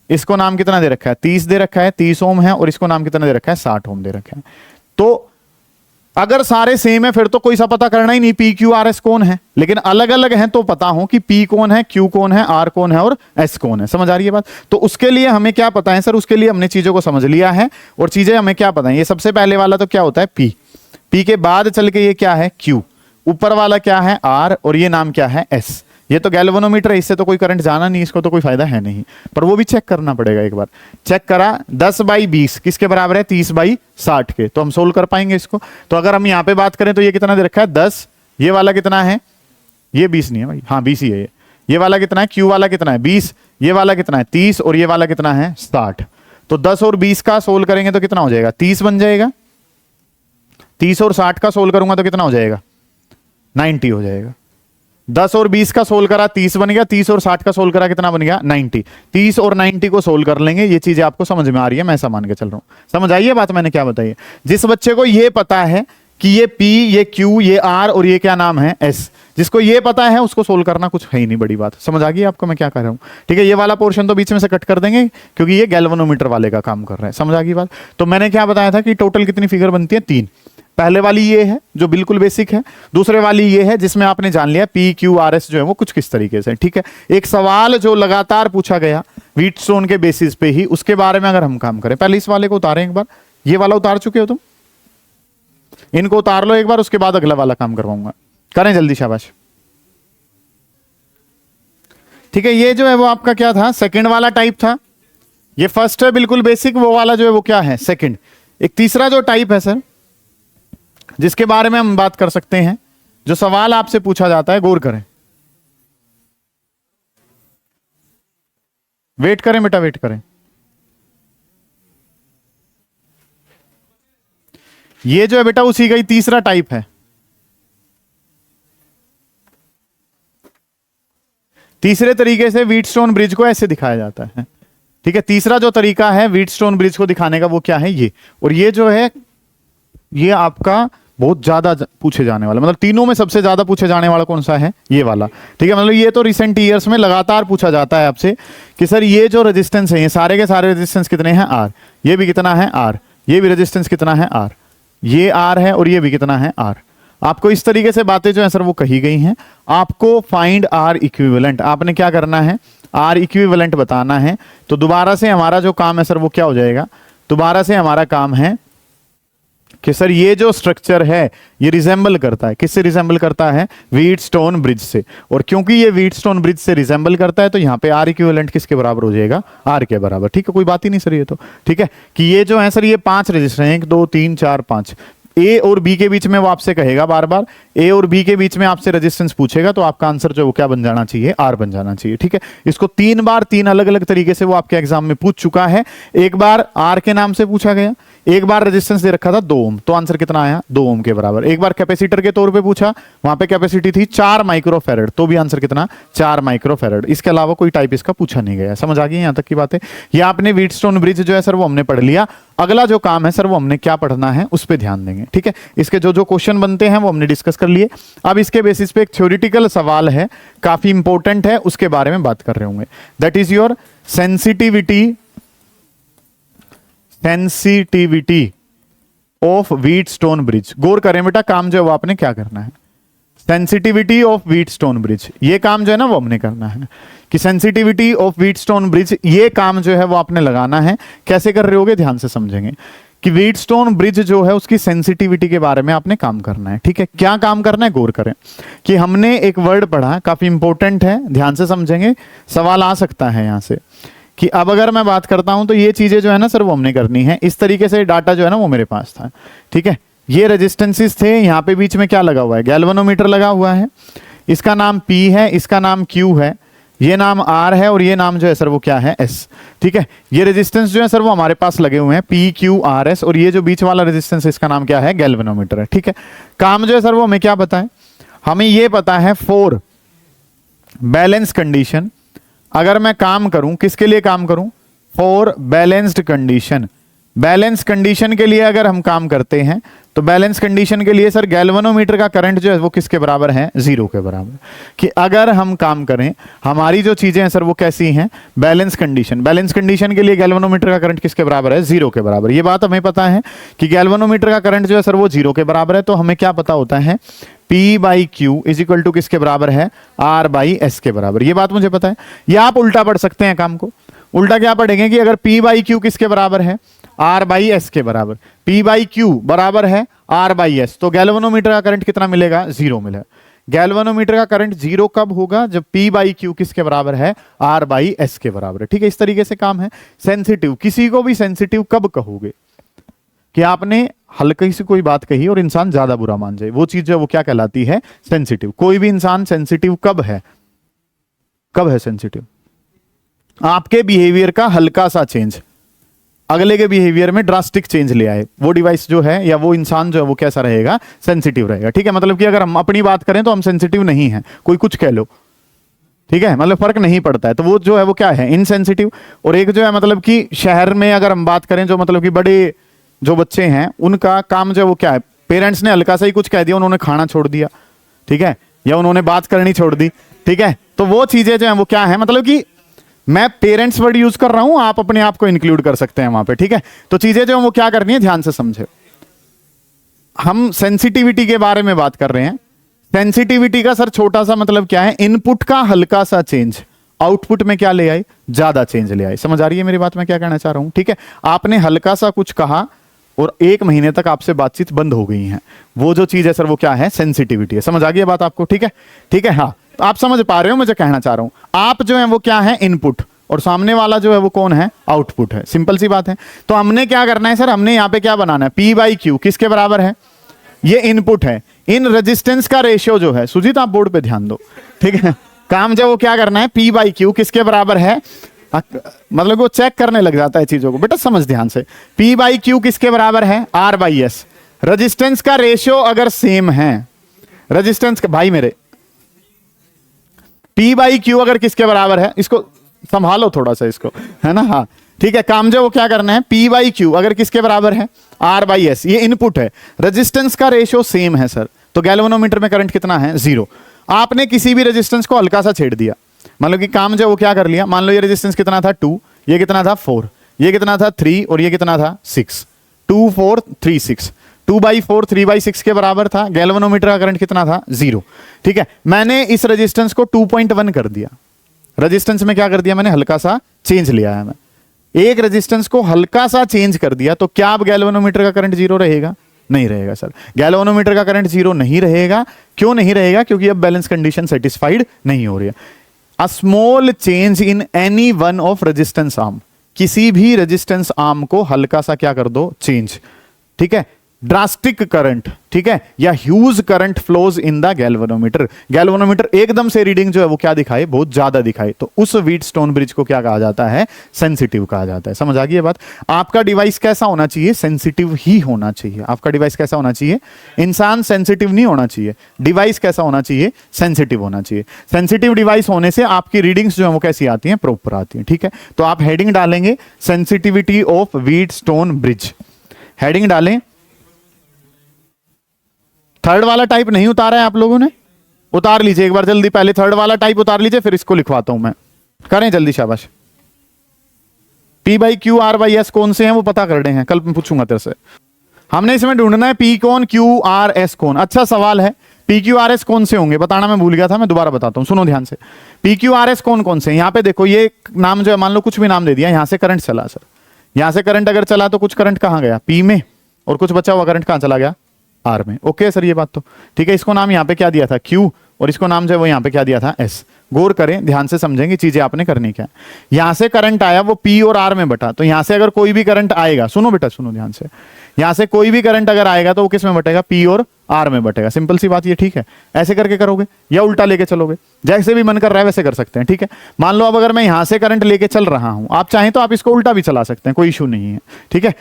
इसको नाम कितना दे रखा है 30 दे रखा है, 30 ओम है, और इसको नाम कितना दे रखा है 60 ओम दे रखा है। तो अगर सारे सेम है फिर तो कोई सा पता करना ही नहीं पी क्यू आर एस कौन है, लेकिन अलग अलग हैं तो पता हो कि पी कौन है, क्यू कौन है, आर कौन है और एस कौन है। समझ आ रही है बात? तो उसके लिए हमें क्या पता है सर, उसके लिए हमने चीजों को समझ लिया है और चीजें हमें क्या पता है। ये सबसे पहले वाला तो क्या होता है पी, पी के बाद चल के ये क्या है क्यू, ऊपर वाला क्या है आर, और ये नाम क्या है एस। ये तो गैल्वेनोमीटर है, इससे तो कोई करंट जाना नहीं, इसको तो कोई फायदा है नहीं, पर वो भी चेक करना पड़ेगा। एक बार चेक करा 10/20 किसके बराबर है 30/60 के, तो हम सोल्व कर पाएंगे इसको। तो अगर हम यहां पे बात करें तो ये कितना दे रखा है 10, ये वाला कितना है, ये 20 नहीं है भाई, हाँ 20 ही है ये वाला कितना है, क्यू वाला कितना है 20, ये वाला कितना है 30, और ये वाला कितना है 60। तो 10 और 20 का सोल्व करेंगे तो कितना हो जाएगा 30 बन जाएगा। 30 और 60 का सोल्व करूंगा तो कितना हो जाएगा 90 हो जाएगा। 10 और 20 का सोल्व करा 30 बन गया, 30 और 60 का सोल्व करा कितना बन गया 90। 30 और 90 को सोल्व कर लेंगे। ये चीजें आपको समझ में आ रही है, मैं ऐसा मान के चल रहा हूं। समझ आई है बात मैंने क्या बताई है? जिस बच्चे को ये पता है कि ये P, ये Q, ये R और ये क्या नाम है S, जिसको ये पता है उसको सोल्व करना कुछ है ही नहीं बड़ी बात। समझ आ गई आपको मैं क्या कर रहा हूं? ठीक है, ये वाला पोर्शन तो बीच में से कट कर देंगे क्योंकि ये गैल्वेनोमीटर वाले का काम कर रहा है। समझ आ गई बात? तो मैंने क्या बताया था कि टोटल कितनी फिगर बनती है 3। पहले वाली ये है जो बिल्कुल बेसिक है, दूसरे वाली ये है जिसमें आपने जान लिया पी क्यू आर एस जो है वो कुछ किस तरीके से, ठीक है। एक सवाल जो लगातार पूछा गया व्हीटस्टोन के बेसिस पे ही, उसके बारे में अगर हम काम करें, पहले इस वाले को उतारें एक बार। ये वाला उतार चुके हो तुम, इनको उतार लो एक बार, उसके बाद अगला वाला काम करवाऊंगा। करें जल्दी, शाबाश। ठीक है, ये जो है वो आपका क्या था, सेकंड वाला टाइप था। ये फर्स्ट है बिल्कुल बेसिक, वो वाला जो है वो क्या है सेकंड। एक तीसरा जो टाइप है सर जिसके बारे में हम बात कर सकते हैं, जो सवाल आपसे पूछा जाता है, गौर करें, वेट करें बेटा, वेट करें। ये जो है बेटा उसी का ही तीसरा टाइप है। तीसरे तरीके से व्हीटस्टोन ब्रिज को ऐसे दिखाया जाता है, ठीक है। तीसरा जो तरीका है व्हीटस्टोन ब्रिज को दिखाने का वो क्या है, ये। और ये जो है ये आपका बहुत ज्यादा पूछे जाने वाला, मतलब तीनों में सबसे ज्यादा पूछे जाने वाला कौन सा है, ये वाला, ठीक है। मतलब ये तो रिसेंट ईयर्स में लगातार पूछा जाता है आपसे कि सर ये जो रेजिस्टेंस है, ये सारे के सारे रेजिस्टेंस कितने हैं आर, ये भी कितना है आर, ये भी रेजिस्टेंस कितना है आर, ये आर है और ये भी कितना है आर। आपको इस तरीके से बातें जो है सर वो कही गई हैं। आपको फाइंड आर इक्विवेलेंट, आपने क्या करना है, आर इक्विवेलेंट बताना है। तो दोबारा से हमारा जो काम है सर वो क्या हो जाएगा, दोबारा से हमारा काम है कि सर ये जो स्ट्रक्चर है ये रिजेंबल करता है, किससे रिजेंबल करता है, व्हीटस्टोन ब्रिज से। और क्योंकि ये व्हीटस्टोन ब्रिज से रिजेंबल करता है तो यहाँ पे आर इक्विवेलेंट किसके बराबर हो जाएगा, आर के बराबर, ठीक है। कोई बात ही नहीं सर ये तो, ठीक है, कि ये जो है सर ये 5 रजिस्टर हैं, 1 2 3 4 5, ए और बी के बीच में वो आपसे कहेगा बार बार, ए और बी के बीच में आपसे रेजिस्टेंस पूछेगा, तो आपका आंसर जो वो क्या बन जाना चाहिए, आर बन जाना चाहिए, ठीक है। इसको 3 बार 3 अलग अलग तरीके से वो आपके एग्जाम में पूछ चुका है। एक बार आर के नाम से पूछा गया, एक बार रेजिस्टेंस दे रखा था 2 ओम, तो आंसर कितना आया 2 ओम के बराबर। एक बार कैपेसिटर के तौर पे पूछा, वहां पे कैपेसिटी थी 4 माइक्रोफैरड, तो भी आंसर कितना 4 माइक्रोफैरड। इसके अलावा कोई टाइप इसका पूछा नहीं गया। समझ आ गई यहां तक की बातें। ये आपने व्हीटस्टोन ब्रिज जो है सर वो हमने पढ़ लिया। अगला जो काम है सर वो हमने क्या पढ़ना है उस पर ध्यान देंगे, ठीक है। इसके जो जो क्वेश्चन बनते हैं वो हमने डिस्कस कर लिए। अब इसके बेसिस पे एक थ्योरेटिकल सवाल है, काफी इंपॉर्टेंट है, उसके बारे में बात कर रहे होंगे। That is your sensitivity of Wheatstone bridge. गौर करें बेटा, काम जो है वो आपने क्या करना है, सेंसिटिविटी ऑफ व्हीटस्टोन ब्रिज, ये काम जो है ना वो हमने करना है कि सेंसिटिविटी ऑफ व्हीटस्टोन ब्रिज, ये काम जो है वो आपने लगाना है। कैसे कर रहे होगे ध्यान से समझेंगे कि व्हीटस्टोन ब्रिज जो है उसकी सेंसिटिविटी के बारे में आपने काम करना है। ठीक है, क्या काम करना है, गौर करें कि हमने एक वर्ड पढ़ा, काफी इंपॉर्टेंट है, ध्यान से समझेंगे, सवाल आ सकता है यहां से कि अब अगर मैं बात करता हूं तो ये चीजें जो है ना सर वो हमने करनी है, इस तरीके से डाटा जो है ना वो मेरे पास था। ठीक है, ये रेजिस्टेंसेस थे, यहाँ पे बीच में क्या लगा हुआ है, गैल्वेनोमीटर लगा हुआ है, इसका नाम P है, इसका नाम Q है, ये नाम R है और ये नाम जो है सर वो क्या है, S। ठीक है, ये रेजिस्टेंस जो है सर वो हमारे पास लगे हुए हैं PQRS, और ये जो बीच वाला रेजिस्टेंस इसका नाम क्या है, गैल्वेनोमीटर है। ठीक है, काम जो है सर वो हमें क्या पता है, हमें ये पता है फॉर बैलेंस कंडीशन, अगर मैं काम करूं, किसके लिए काम करूं, for balanced condition, balance condition के लिए अगर हम काम करते हैं तो बैलेंस कंडीशन के लिए सर गैल्वेनोमीटर का करंट जो है वो किसके बराबर है, 0 के बराबर। कि अगर हम काम करें, हमारी जो चीजें हैं सर वो कैसी हैं, बैलेंस कंडीशन, बैलेंस कंडीशन के लिए गैल्वेनोमीटर का करंट किसके बराबर है, 0 के बराबर। ये बात हमें पता है कि गैल्वेनोमीटर का करंट जो है सर वो 0 के बराबर है, तो हमें क्या पता होता है, P/Q इज इक्वल टू किसके बराबर है, R/S के बराबर। ये बात मुझे पता है। या आप उल्टा पढ़ सकते हैं काम को, उल्टा क्या पढ़ेंगे कि अगर P/Q किसके बराबर है, R/S के बराबर, P/Q बराबर है R/S, तो गैल्वेनोमीटर का करंट कितना मिलेगा, 0 मिलेगा। गैल्वेनोमीटर का करंट 0 कब होगा, जब P/Q किसके बराबर है, R/S के बराबर है। ठीक है, इस तरीके से काम है। सेंसिटिव, किसी को भी सेंसिटिव कब कहोगे कि आपने हल्की सी कोई बात कही और इंसान ज्यादा बुरा मान जाए, वो चीज जो है वो क्या कहलाती है, सेंसिटिव। कोई भी इंसान सेंसिटिव कब है, कब है सेंसिटिव, आपके बिहेवियर का हल्का सा चेंज अगले के बिहेवियर में ड्रास्टिक चेंज ले आए, वो डिवाइस जो है या वो इंसान जो है वो कैसा रहेगा, सेंसिटिव रहेगा। ठीक है, मतलब कि अगर हम अपनी बात करें तो हम सेंसिटिव नहीं है, कोई कुछ कह लो, ठीक है, मतलब फर्क नहीं पड़ता है, तो वो जो है वो क्या है, इनसेंसिटिव। और एक जो है मतलब कि शहर में अगर हम बात करें, जो मतलब कि बड़े जो बच्चे हैं उनका काम जो है वो क्या है, पेरेंट्स ने हल्का सा ही कुछ कह दिया, उन्होंने खाना छोड़ दिया, ठीक है, या उन्होंने बात करनी छोड़ दी, ठीक है, तो वो चीजें जो है वो क्या है, मतलब कि मैं पेरेंट्स वर्ड यूज कर रहा हूं, आप अपने आप को इंक्लूड कर सकते हैं वहां पे। ठीक है, तो चीजें जो वो क्या करनी है, ध्यान से समझे। हम सेंसिटिविटी के बारे में बात कर रहे हैं। सेंसिटिविटी का सर छोटा सा मतलब क्या है, इनपुट का हल्का सा चेंज आउटपुट में क्या ले आए, ज्यादा चेंज ले आए। समझ आ रही है मेरी बात, मैं क्या कहना चाह रहा हूं। ठीक है, आपने हल्का सा कुछ कहा और 1 महीने तक आपसे बातचीत बंद हो गई है, वो जो चीज है सर वो क्या है, सेंसिटिविटी है। समझ आ गई बात आपको। ठीक है, ठीक है, हाँ, तो आप समझ पा रहे हो मुझे कहना चाह रहा हूं। आप जो है वो क्या है, इनपुट, और सामने वाला जो है वो कौन है, आउटपुट है। सिंपल सी बात है। तो हमने क्या करना है सर, हमने यहां पे क्या बनाना है, P/Q किसके बराबर है, ये इनपुट है, इन रेजिस्टेंस का रेशियो जो है, सुजीत आप बोर्ड पे ध्यान दो, ठीक है, काम जो वो क्या करना है, P/Q किसके बराबर है, मतलब वो चेक करने लग जाता है चीजों को, बेटा समझ ध्यान से। P/Q किसके बराबर है, R/S। रेजिस्टेंस का रेशियो अगर सेम है, रेजिस्टेंस का, भाई मेरे, P/Q अगर किसके बराबर है, इसको संभालो थोड़ा सा इसको, है ना, हाँ ठीक है। काम जो वो क्या करना है, P/Q अगर किसके बराबर है, R/S, ये इनपुट है, रेजिस्टेंस का रेशियो सेम है सर, तो गैल्वेनोमीटर में करंट कितना है, 0। आपने किसी भी रेजिस्टेंस को हल्का सा छेड़ दिया, मतलब कि काम जो वो क्या कर लिया, मान लो ये रेजिस्टेंस कितना था 2, ये कितना था 4, ये कितना था 3 और ये कितना था 6, 2 4 3 6, 2/4 3/6 के बराबर था। गैल्वेनोमीटर का करंट कितना था, 0। ठीक है, मैंने इस रेजिस्टेंस को 2.1 कर दिया, रेजिस्टेंस में क्या कर दिया मैंने, हल्का सा चेंज लिया है मैं, एक रेजिस्टेंस को हल्का सा चेंज कर दिया, तो क्या अब गैल्वेनोमीटर का करंट 0 रहेगा, नहीं रहेगा सर। गैल्वेनोमीटर का करंट 0 नहीं रहेगा। क्यों नहीं रहेगा, क्योंकि अब बैलेंस कंडीशन सेटिस्फाइड नहीं हो रही है। A small change in any one of resistance arm, किसी भी रेजिस्टेंस आर्म को हल्का सा क्या कर दो, चेंज, ठीक है, ड्रास्टिक करंट, ठीक है, या huge current flows in the galvanometer. Galvanometer एकदम से रीडिंग जो है वो क्या दिखाए, बहुत ज्यादा दिखाए, तो उस व्हीटस्टोन ब्रिज को क्या कहा जाता है, सेंसिटिव कहा जाता है। समझ आ गई ये बात। आपका डिवाइस कैसा होना चाहिए, सेंसिटिव ही होना चाहिए। आपका डिवाइस कैसा होना चाहिए, इंसान सेंसिटिव नहीं होना चाहिए, डिवाइस कैसा होना चाहिए, सेंसिटिव होना चाहिए। सेंसिटिव डिवाइस होने से आपकी रीडिंग्स जो है वो कैसी आती हैं, प्रॉपर आती हैं। ठीक है, तो आप हेडिंग डालेंगे sensitivity of Wheatstone bridge, heading डालें। थर्ड वाला टाइप नहीं उतारा है आप लोगों ने, उतार लीजिए एक बार जल्दी, पहले थर्ड वाला टाइप उतार लीजिए, फिर इसको लिखवाता हूं मैं, करें जल्दी, शाबाश। P/Q R/S कौन से हैं वो पता कर रहे हैं, कल मैं पूछूंगा तेरे से। हमने इसमें ढूंढना है P कौन, Q R S कौन। अच्छा सवाल है, PQ RS कौन से होंगे, बताना मैं भूल गया था, मैं दोबारा बताता हूं, सुनो ध्यान से। PQ RS कौन कौन से, यहां पे देखो, ये नाम जो है मान लो कुछ भी नाम दे दिया, यहां से करंट चला सर, यहां से करंट अगर चला तो कुछ करंट कहां गया, पी में, और कुछ बचा हुआ करंट कहां चला गया, आर में। ओके सर, ये बात तो ठीक है। इसको नाम यहां पे क्या दिया था, क्यू, और इसको नाम जो है वो यहां पे क्या दिया था, एस। गौर करें, ध्यान से समझेंगे चीजें आपने करनी क्या। यहां से करंट आया वो पी और आर में बटा, तो यहां से अगर कोई भी करंट आएगा, सुनो बेटा सुनो ध्यान से, यहां से कोई भी करंट अगर आएगा तो वो किस में बटेगा, पी और आर में बटेगा। सिंपल सी बात ये, ठीक है। ऐसे करके करोगे या उल्टा लेके चलोगे, जैसे भी मन कर रहा है वैसे कर सकते हैं, ठीक है। मान लो अब अगर मैं यहां से करंट लेके चल रहा हूं, आप चाहें तो आप इसको उल्टा भी चला सकते हैं, कोई इशू नहीं है, ठीक है।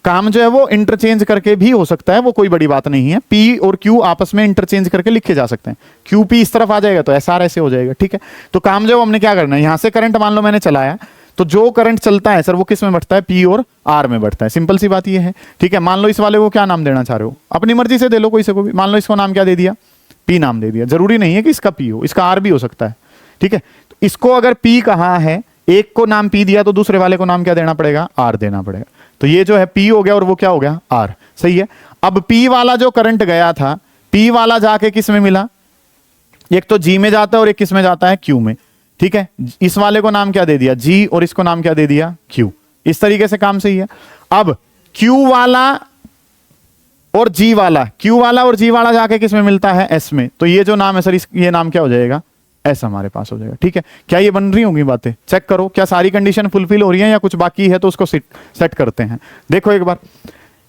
काम जो है वो इंटरचेंज करके भी हो सकता है, वो कोई बड़ी बात नहीं है। पी और क्यू आपस में इंटरचेंज करके लिखे जा सकते हैं। क्यू पी इस तरफ आ जाएगा तो एस आर ऐसे हो जाएगा, ठीक है। तो काम जो हमने क्या करना है, यहां से करंट मान लो मैंने चलाया, तो जो करंट चलता है सर वो किस में बढ़ता है, पी और आर में बढ़ता है। सिंपल सी बात ये है, ठीक है। मान लो इस वाले को क्या नाम देना चाह रहे हो, अपनी मर्जी से दे लो कोई से को भी। मान लो इसको नाम क्या दे दिया, पी नाम दे दिया। जरूरी नहीं है कि इसका पी हो, इसका आर भी हो सकता है, ठीक है। तो इसको अगर पी कहा है, एक को नाम पी दिया तो दूसरे वाले को नाम क्या देना पड़ेगा, आर देना पड़ेगा। तो ये जो है पी हो गया और वो क्या हो गया, आर। सही है। अब पी वाला जो करंट गया था, पी वाला जाके किस में मिला, एक तो जी में जाता है और एक किस में जाता है, क्यू में, ठीक है। इस वाले को नाम क्या दे दिया, जी, और इसको नाम क्या दे दिया, क्यू। इस तरीके से काम सही है। अब क्यू वाला और जी वाला, क्यू वाला और जी वाला जाके किस में मिलता है, एस में। तो ये जो नाम है सर, ये नाम क्या हो जाएगा, एस हमारे पास हो जाएगा, ठीक है। क्या ये बन रही होंगी बातें, चेक करो क्या सारी कंडीशन फुलफिल हो रही है या कुछ बाकी है, तो उसको सेट करते हैं। देखो एक बार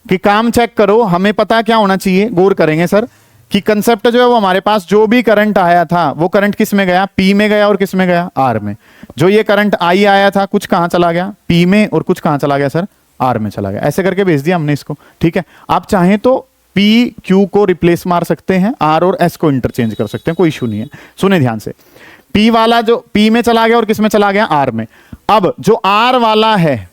कि काम चेक करो, हमें पता क्या होना चाहिए, गौर करेंगे सर कि कंसेप्ट जो है वो हमारे पास, जो भी करंट आया था वो करंट किस में गया, पी में गया और किस में गया, आर में। जो ये करंट आई आया था, कुछ कहां चला गया, पी में, और कुछ कहां चला गया सर, आर में चला गया। ऐसे करके भेज दिया हमने इसको, ठीक है। आप चाहें तो पी क्यू को रिप्लेस मार सकते हैं, आर और एस को इंटरचेंज कर सकते हैं, कोई इशू नहीं है। सुने ध्यान से, पी वाला जो पी में चला गया और किस में चला गया, आर में। अब जो आर वाला है,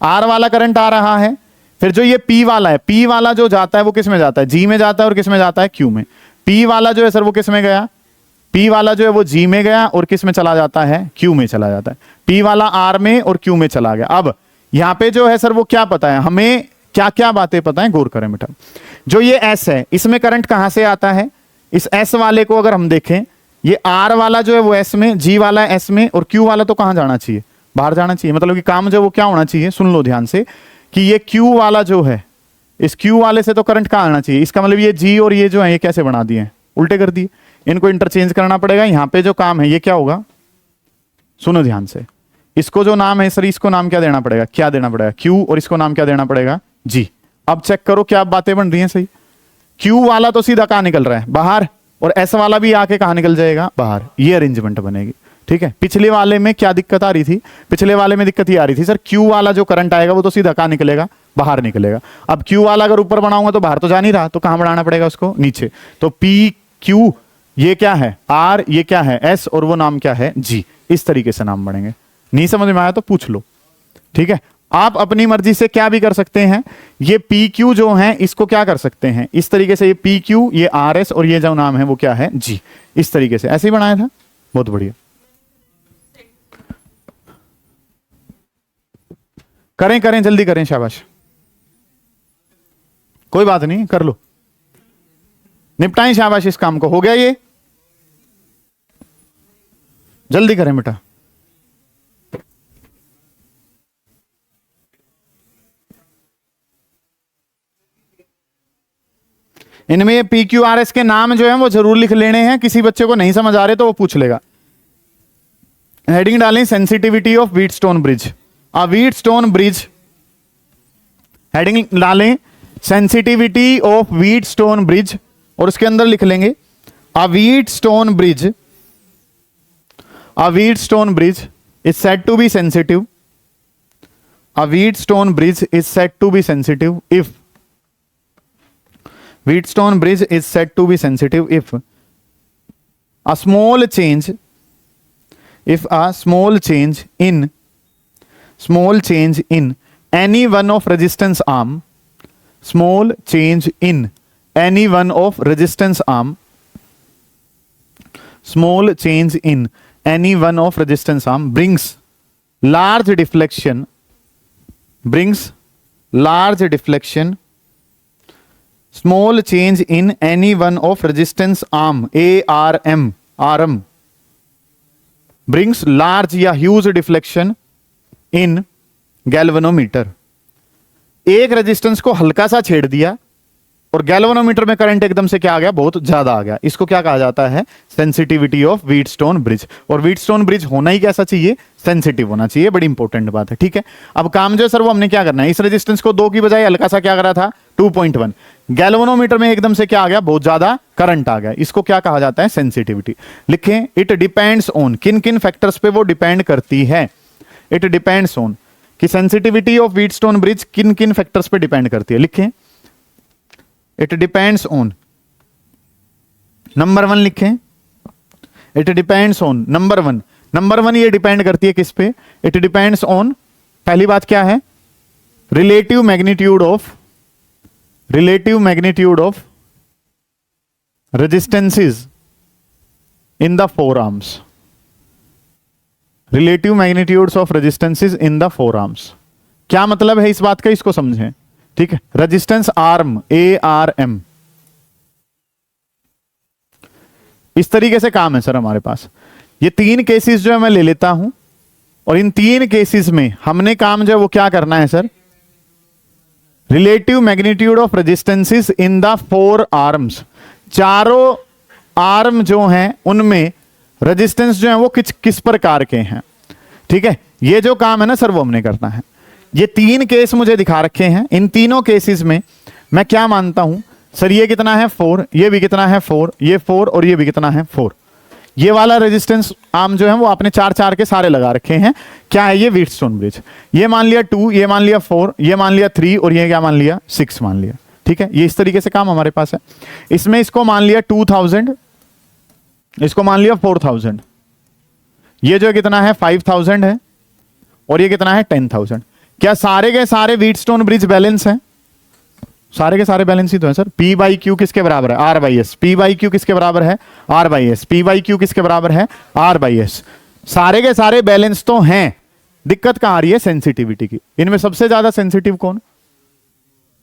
आर वाला करंट आ रहा है, फिर जो ये पी वाला है, पी वाला जो जाता है वो किस में जाता है, जी में जाता है और किस में जाता है, क्यू में। पी वाला जो है सर वो किस में गया, पी वाला जो है वो जी में गया और किस में चला जाता है, क्यू में चला जाता है। पी वाला आर में और क्यू में चला गया। अब यहां पे जो है सर वो क्या पता है हमें, क्या क्या बातें पता है, गौर करें बेटा। जो ये एस है, इसमें करंट कहां से आता है, इस एस वाले को अगर हम देखें, ये आर वाला जो है वो एस में, जी वाला एस में, और क्यू वाला तो कहां जाना चाहिए, बाहर जाना चाहिए। मतलब कि काम जो वो क्या होना चाहिए, सुन लो ध्यान से, कि ये क्यू वाला जो है, इस क्यू वाले से तो करंट कहां आना चाहिए। इसका मतलब ये जी और ये जो है ये कैसे बना दिए, उल्टे कर दिए। इनको इंटरचेंज करना पड़ेगा। यहां पे जो काम है ये क्या होगा, सुनो ध्यान से, इसको जो नाम है सर, इसको नाम क्या देना पड़ेगा, क्या देना पड़ेगा, क्यू, और इसको नाम क्या देना पड़ेगा, जी। अब चेक करो क्या बातें बन रही हैं सही। क्यू वाला तो सीधा कहां निकल रहा है, बाहर, और एस वाला भी आके कहां निकल जाएगा, बाहर। ये अरेंजमेंट बनेगी, ठीक है। पिछले वाले में क्या दिक्कत आ रही थी, पिछले वाले में दिक्कत ही आ रही थी सर, क्यू वाला जो करंट आएगा वो तो सीधा कहां निकलेगा, बाहर निकलेगा। अब क्यू वाला अगर ऊपर बनाऊंगा तो बाहर तो जा नहीं रहा, तो कहां बढ़ाना पड़ेगा उसको, नीचे। तो पी क्यू, ये क्या है आर, ये क्या है एस, और वो नाम क्या है, जी। इस तरीके से नाम बनेंगे। नहीं समझ में आया तो पूछ लो, ठीक है। आप अपनी मर्जी से क्या भी कर सकते हैं। ये पी क्यू जो है इसको क्या कर सकते हैं, इस तरीके से, ये पी क्यू, ये आर एस, और ये जो नाम है वो क्या है, जी। इस तरीके से ऐसे ही बनाया था, बहुत बढ़िया। करें करें, जल्दी करें, शाबाश। कोई बात नहीं, कर लो, निपटाएं शाबाश इस काम को। हो गया ये, जल्दी करें बेटा। इनमें ये पी क्यू आर एस के नाम जो है वो जरूर लिख लेने हैं। किसी बच्चे को नहीं समझ आ रहे तो वो पूछ लेगा। हेडिंग डालें sensitivity of Wheatstone bridge, a Wheatstone bridge. Heading डालें सेंसिटिविटी ऑफ व्हीटस्टोन ब्रिज, और उसके अंदर लिख लेंगे a Wheatstone bridge, a Wheatstone bridge is said to be sensitive, a Wheatstone bridge is said to be sensitive if, Wheatstone bridge is said to be sensitive if a small change, if a small change in any one of resistance arm, small change in any one of resistance arm, small change in any one of resistance arm brings large deflection, brings large deflection, small change in any one of resistance arm, ARM, RM, brings large या huge deflection in galvanometer. एक resistance को हल्का सा छेड़ दिया और galvanometer में current एकदम से क्या आ गया, बहुत ज्यादा आ गया। इसको क्या कहा जाता है, सेंसिटिविटी ऑफ व्हीटस्टोन ब्रिज। और व्हीटस्टोन ब्रिज होना ही कैसा चाहिए, सेंसिटिव होना चाहिए। बड़ी इंपॉर्टेंट बात है, ठीक है। अब काम जो है सर वो हमने क्या करना है, इस रेजिस्टेंस को 2 की बजाय हल्का सा क्या करा था 2.1, गैल्वेनोमीटर में एकदम से क्या आ गया, बहुत ज्यादा करंट आ गया। इसको क्या कहा जाता है, सेंसिटिविटी। लिखें, इट डिपेंड्स ऑन, किन किन फैक्टर्स पे वो डिपेंड करती है। इट डिपेंड्स ऑन कि सेंसिटिविटी ऑफ व्हीटस्टोन ब्रिज किन किन फैक्टर्स पे डिपेंड करती है। लिखें, इट डिपेंड्स ऑन, नंबर 1 लिखें, it depends on, number one ये डिपेंड करती है किस पे, इट डिपेंड्स ऑन, पहली बात क्या है, relative magnitude of resistances in the four arms. Relative magnitudes of resistances in the four arms. क्या मतलब है इस बात का, इसको समझें, ठीक है। रेजिस्टेंस आर्म, ARM, इस तरीके से काम है सर हमारे पास। ये 3 केसेस जो है मैं ले लेता हूं और इन 3 केसेस में हमने काम जो है वो क्या करना है sir, relative magnitude of resistances in the 4 arms. चारों आर्म जो हैं उनमें रेजिस्टेंस जो है वो किस प्रकार के हैं, ठीक है। ये जो काम है ना सर वो हमने करना है। ये 3 केस मुझे दिखा रखे हैं। इन तीनों केसेस में मैं क्या मानता हूं सर, ये कितना है 4, ये भी कितना है 4, ये 4 और ये भी कितना है 4। ये वाला रेजिस्टेंस आर्म जो है वो आपने 4 के सारे लगा रखे हैं। क्या है ये, व्हीटस्टोन ब्रिज। ये मान लिया 2, ये मान लिया 4, ये मान लिया 3 और ये क्या मान लिया 6 मान लिया, ठीक है। ये इस तरीके से काम हमारे पास है। इसमें इसको मान लिया 2000, इसको मान लिया 4000, ये जो कितना है 5000 है और ये कितना है 10000। क्या सारे के सारे व्हीटस्टोन ब्रिज बैलेंस हैं, सारे के सारे बैलेंस ही तो है सर। P बाई क्यू किसके बराबर है, R by S. P by Q किसके बराबर है, R by S. P by Q किसके बराबर है, R बाई एस। सारे के सारे बैलेंस तो हैं। दिक्कत कहां आ रही है, सेंसिटिविटी की। इनमें सबसे ज्यादा सेंसिटिव कौन,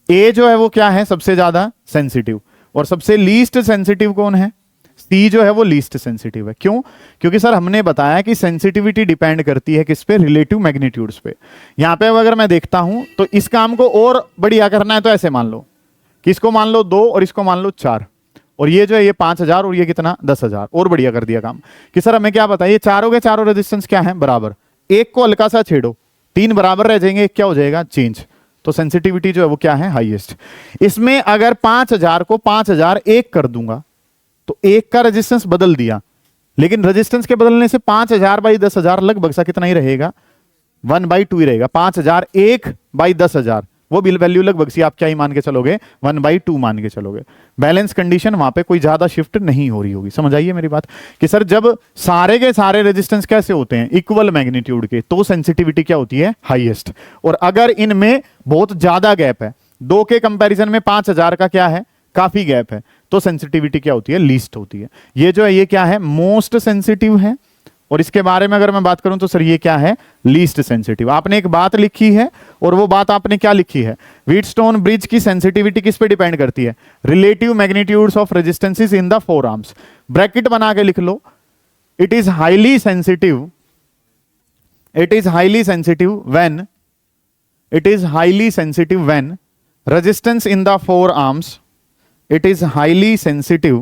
A जो है वो क्या है, सबसे ज्यादा सेंसिटिव। और सबसे लीस्ट सेंसिटिव कौन है, C जो है वो लीस्ट सेंसिटिव है। क्यों, क्योंकि सर हमने बताया कि सेंसिटिविटी डिपेंड करती है किस पे, रिलेटिव मैग्नीट्यूड्स पे। यहां पे अगर मैं देखता हूं तो इस काम को और बढ़िया करना है तो ऐसे मान लो कि इसको मान लो 2 और इसको मान लो 4 और ये जो है ये 5000 और ये कितना 10000। और बढ़िया कर दिया काम कि सर हमें क्या पता है, ये चारों के चारों रेजिस्टेंस क्या है, बराबर। एक को हल्का सा छेड़ो, 3 बराबर रह जाएंगे, एक क्या हो जाएगा, चेंज। तो सेंसिटिविटी जो है वो क्या है, हाईएस्ट। इसमें अगर 5000 को 5001 कर दूंगा तो एक का रेजिस्टेंस बदल दिया, लेकिन रेजिस्टेंस के बदलने से 5000 बाई 10000 लगभग सा कितना ही रहेगा, 1/2 ही रहेगा। 5001 बाई 10000 वो बिल वैल्यू लगभग सी आप क्या ही मान के चलोगे, 1/2 मान के चलोगे। बैलेंस कंडीशन वहां पे कोई ज्यादा शिफ्ट नहीं हो रही होगी। समझ आइए मेरी बात कि सर जब सारे के सारे रेजिस्टेंस कैसे होते हैं, इक्वल मैग्नीट्यूड के, तो सेंसिटिविटी क्या होती है, हाईएस्ट। और अगर इनमें बहुत ज्यादा गैप है, 2 के कंपैरिजन में 5000 का क्या है, काफी गैप है, तो सेंसिटिविटी क्या होती है, लीस्ट होती है। ये जो है ये क्या है, मोस्ट सेंसिटिव है। और इसके बारे में अगर मैं बात करूं तो सर ये क्या है, लीस्ट सेंसिटिव। आपने एक बात लिखी है और वो बात आपने क्या लिखी है, व्हीटस्टोन ब्रिज की सेंसिटिविटी किस पे डिपेंड करती है, relative magnitudes of resistances in the 4 arms. Bracket बना के लिख लो, it is highly sensitive, it is highly sensitive when, it is highly sensitive when resistance in the 4 arms, it is highly sensitive,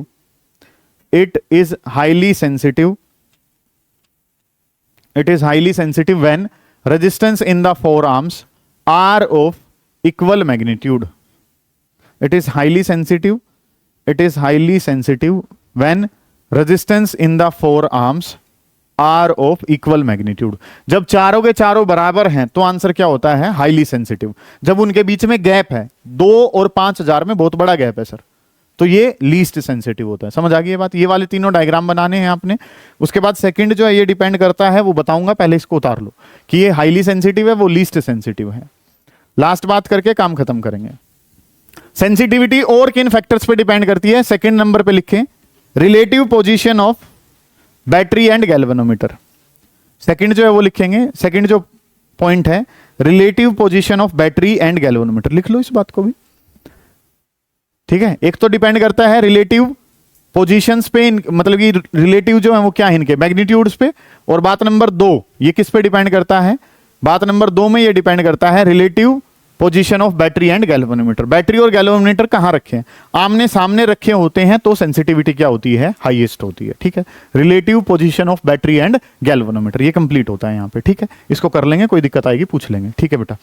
it is highly sensitive, it is highly sensitive when resistance in the 4 arms are of equal magnitude. It is highly sensitive, it is highly sensitive when resistance in the 4 arms are of equal magnitude. जब चारों के चारों बराबर हैं तो answer क्या होता है, हाईली सेंसिटिव। जब उनके बीच में गैप है, 2 और 5000 में बहुत बड़ा गैप है सर, तो ये लीस्ट सेंसिटिव होता है। समझ आ गई ये बात। ये वाले तीनों डायग्राम बनाने हैं आपने। उसके बाद सेकंड जो है ये डिपेंड करता है, वो बताऊंगा, पहले इसको उतार लो कि ये हाईली सेंसिटिव है, वो लीस्ट सेंसिटिव है। लास्ट बात करके काम खत्म करेंगे। सेंसिटिविटी और किन फैक्टर्स पे डिपेंड करती है, सेकंड नंबर पे लिखें, relative position of battery and galvanometer. Second जो है वो लिखेंगे, सेकंड जो पॉइंट है, relative position of battery and galvanometer. लिख लो इस बात को भी, ठीक है। एक तो डिपेंड करता है रिलेटिव पोजीशंस पे, मतलब कि रिलेटिव जो है वो क्या है इनके मैग्नीट्यूड्स पे। और बात नंबर 2, ये किस पे डिपेंड करता है, बात नंबर 2 में ये डिपेंड करता है relative position of battery and galvanometer. Battery और गैल्वेनोमीटर कहां रखे हैं, आमने सामने रखे होते हैं तो सेंसिटिविटी क्या होती है, हाईएस्ट होती है। ठीक है, relative position of battery and galvanometer, ये कंप्लीट होता है यहां पे। ठीक है, इसको कर लेंगे, कोई दिक्कत आएगी पूछ लेंगे। ठीक है बेटा।